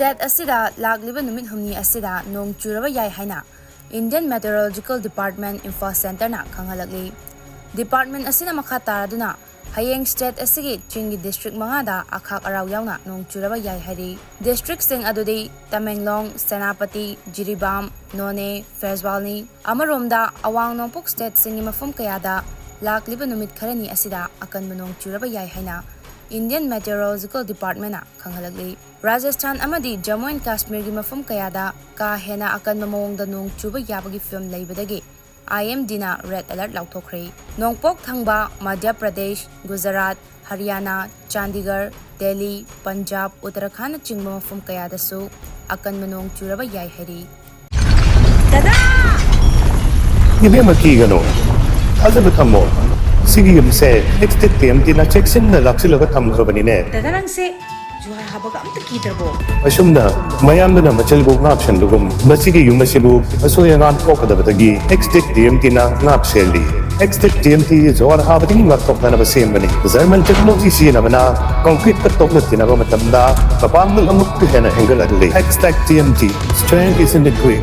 State Asida lagliba Numit Humni Asida Nong Churaba yai Haina Indian Meteorological Department Info Center na Khanghallakli Department Asina makha taraduna Hayeng State Asigi Chingi District Mangada Akhak Araw yauna Nong Churaba yai hari District sing adudi Tamenglong, Senapati, Jiribam, None, Ferswalni Amaromda Awang Nongpok State singi mafum kayada lagliba Numit kharani Asida akan Nong Churaba yai Haina Indian Meteorological Department na Khanghallakli Rajasthan amadi Jammu and Kashmir gi mafum kayada ka hena akan mamawongda nong chuba yabagi film leibadagi IMD na red alert lauthokre nongpok thangba Madhya Pradesh Gujarat Haryana Chandigarh Delhi Punjab Uttarakhand chingba mafum kayada su akan manong churaba yai hari Dada Ibe makigano Azab thammo Sigi yumse exit TMT na checksin na laksilaga thamkhrabani ne Dada nang se Juhar habaga amta kidrabo Asumna mayamna machalbu ngapshan dugum masigi yumasibu asoyangan kokadabadagi exit TMT na ngapseli exit TMT zawar habati ngaktok na basembani German technology sina mana concrete katok na tinago matamda papangul amuk hena Khanghallakli exit TMT strength is in the quick